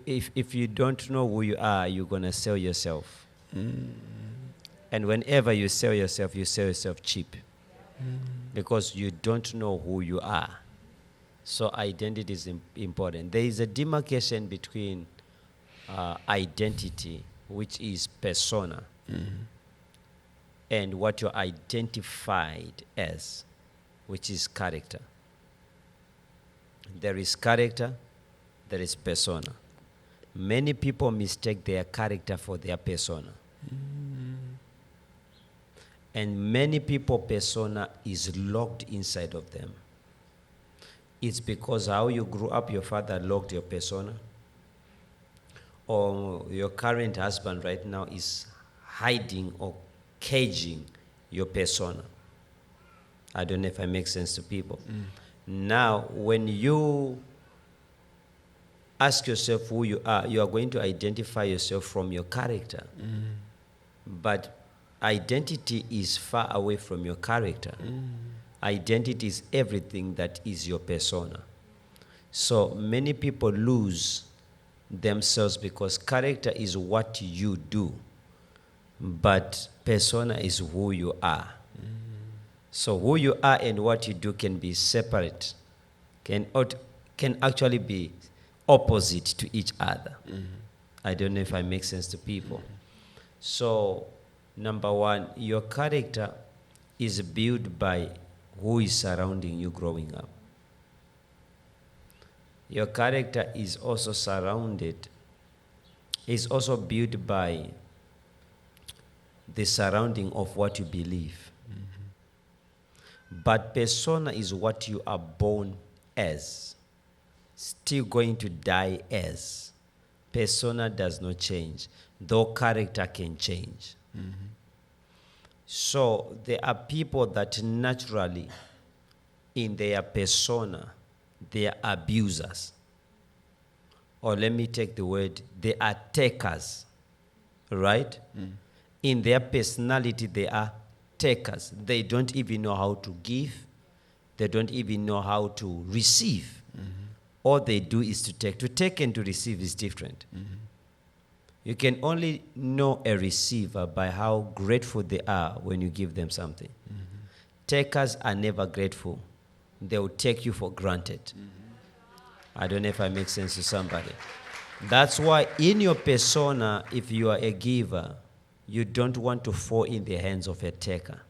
if you don't know who you are, you're going to sell yourself. And whenever you sell yourself cheap. Because you don't know who you are. So identity is important. There is a demarcation between identity, which is persona, and what you're identified as, which is character. There is character, there is persona. Many people mistake their character for their persona. And many people persona is locked inside of them. It's because how you grew up, your father locked your persona. Or your current husband right now is hiding or caging your persona. I don't know if I make sense to people. Now, when you ask yourself who you are going to identify yourself from your character. But identity is far away from your character. Identity is everything that is your persona. So many people lose themselves because character is what you do, but persona is who you are. So who you are and what you do can be separate, can actually be opposite to each other. I don't know if I make sense to people. So number one, your character is built by who is surrounding you growing up. Your character is also built by the surrounding of what you believe. But persona is what you are born as, still going to die as. Persona does not change, though character can change. So there are people that naturally, in their persona, they are abusers. Or let me take the word, they are takers, right? In their personality, they are takers. They don't even know how to give. They don't even know how to receive. All they do is to take. To take and to receive is different. You can only know a receiver by how grateful they are when you give them something. Takers are never grateful. They will take you for granted. I don't know if I make sense to somebody. That's why in your persona, if you are a giver, you don't want to fall in the hands of a taker.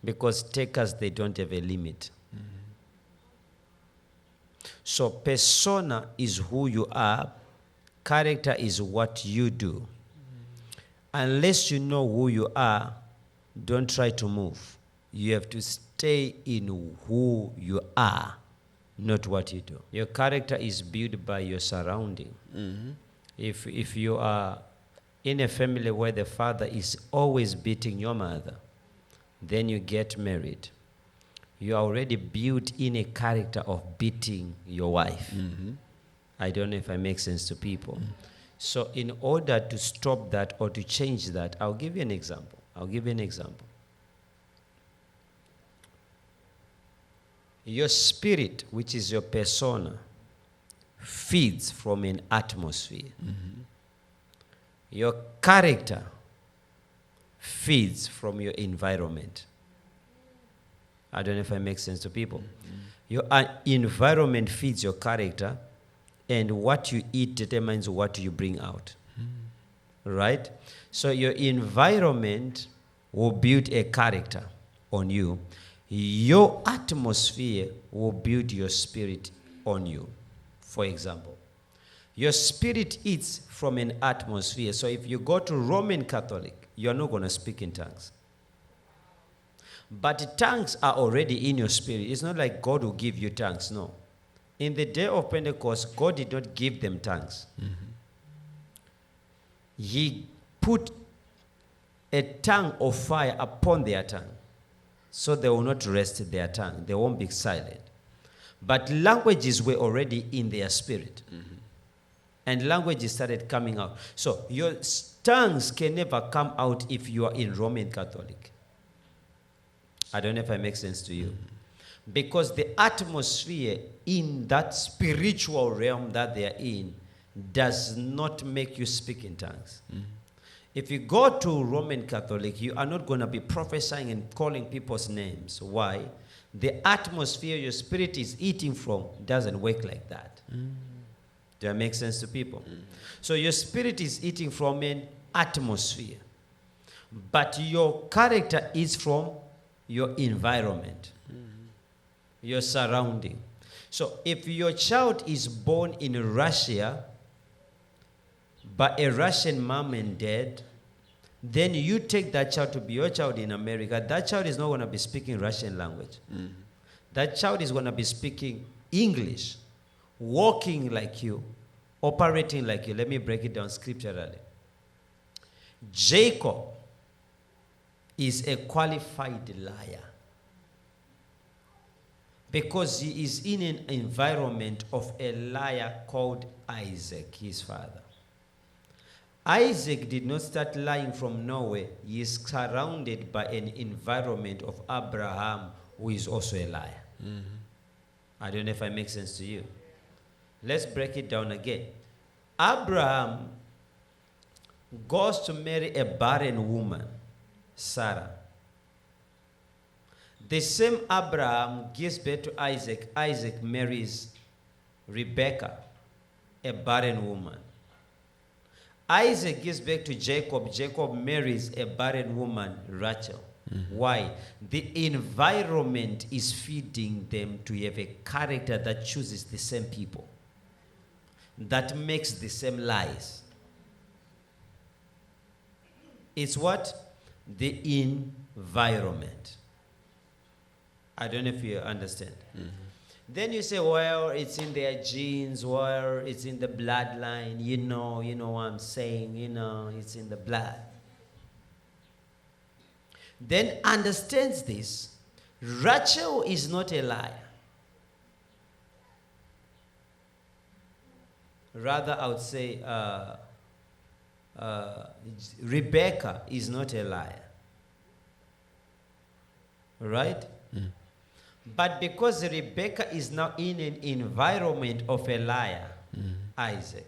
Because takers, they don't have a limit. So persona is who you are. Character is what you do. Unless you know who you are, don't try to move. You have to stay in who you are, not what you do. Your character is built by your surrounding. If you are in a family where the father is always beating your mother, then you get married, you are already built in a character of beating your wife. I don't know if I make sense to people. So in order to stop that or to change that, I'll give you an example. Your spirit, which is your persona, feeds from an atmosphere. Your character feeds from your environment. I don't know if I make sense to people. Your environment feeds your character, and what you eat determines what you bring out. Right? So your environment will build a character on you. Your atmosphere will build your spirit on you. For example, your spirit eats from an atmosphere. So if you go to Roman Catholic, you're not going to speak in tongues. But tongues are already in your spirit. It's not like God will give you tongues, no. In the day of Pentecost, God did not give them tongues. He put a tongue of fire upon their tongue, so they will not rest their tongue. They won't be silent. But languages were already in their spirit. And languages started coming out. So your tongues can never come out if you are in Roman Catholic. I don't know if I make sense to you. Because the atmosphere in that spiritual realm that they are in does not make you speak in tongues. If you go to Roman Catholic, you are not going to be prophesying and calling people's names. Why? The atmosphere your spirit is eating from doesn't work like that. Does that make sense to people? So your spirit is eating from an atmosphere, but your character is from your environment, your surrounding. So if your child is born in Russia by a Russian mom and dad, then you take that child to be your child in America, that child is not going to be speaking Russian language. That child is going to be speaking English, walking like you, operating like you. Let me break it down scripturally. Jacob is a qualified liar because he is in an environment of a liar called Isaac, his father. Isaac did not start lying from nowhere. He is surrounded by an environment of Abraham, who is also a liar. I don't know if I make sense to you. Let's break it down again. Abraham goes to marry a barren woman, Sarah. The same Abraham gives birth to Isaac. Isaac marries Rebekah, a barren woman. Isaac gives birth to Jacob. Jacob marries a barren woman, Rachel. Why? The environment is feeding them to have a character that chooses the same people, that makes the same lies. It's what? The environment. I don't know if you understand. Then you say, well, it's in their genes, or it's in the bloodline, you know what I'm saying, it's in the blood. Then understands this. Rachel is not a liar. Rather, I would say Rebecca is not a liar. Right? But because Rebecca is now in an environment of a liar, Isaac,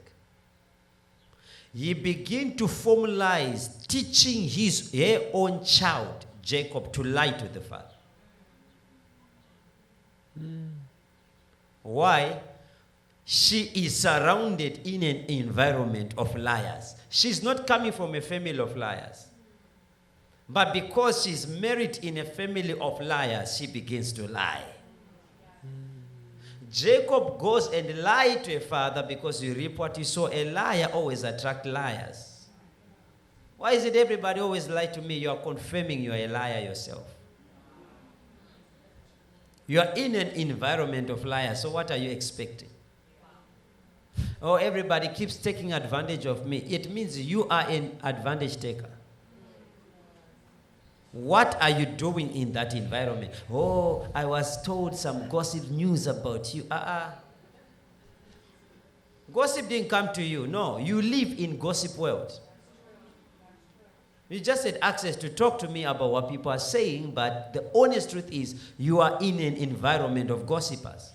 he began to form lies, teaching her own child, Jacob, to lie to the father. Why? She is surrounded in an environment of liars. She's not coming from a family of liars. But because she's married in a family of liars, she begins to lie. Jacob goes and lies to a father because you reap what you sow. A liar always attracts liars. Why is it everybody always lie to me? You are confirming you are a liar yourself. You are in an environment of liars, so what are you expecting? Oh, everybody keeps taking advantage of me. It means you are an advantage taker. What are you doing in that environment? Oh, I was told some gossip news about you. Gossip didn't come to you. No, you live in gossip world. You just had access to talk to me about what people are saying, but the honest truth is you are in an environment of gossipers.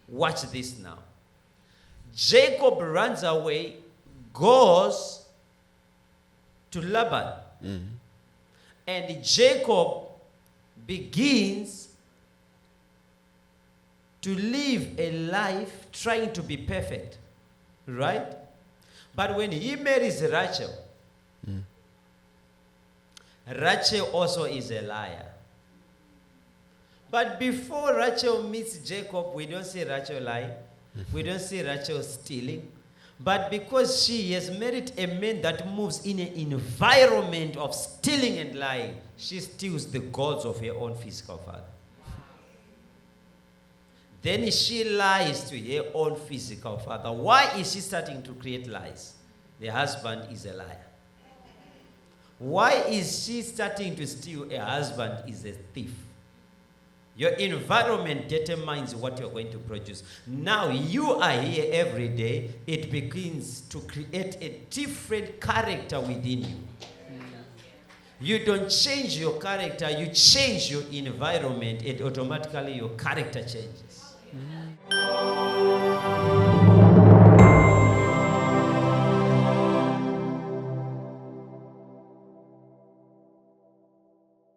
Watch this now. Jacob runs away, goes to Laban. And Jacob begins to live a life trying to be perfect. Right? But when he marries Rachel, Rachel also is a liar. But before Rachel meets Jacob, we don't see Rachel lying. We don't see Rachel stealing. But because she has married a man that moves in an environment of stealing and lying, she steals the gods of her own physical father. Then she lies to her own physical father. Why is she starting to create lies? The husband is a liar. Why is she starting to steal? A husband is a thief. Your environment determines what you're going to produce. Now you are here every day. It begins to create a different character within you. You don't change your character, you change your environment, and automatically your character changes.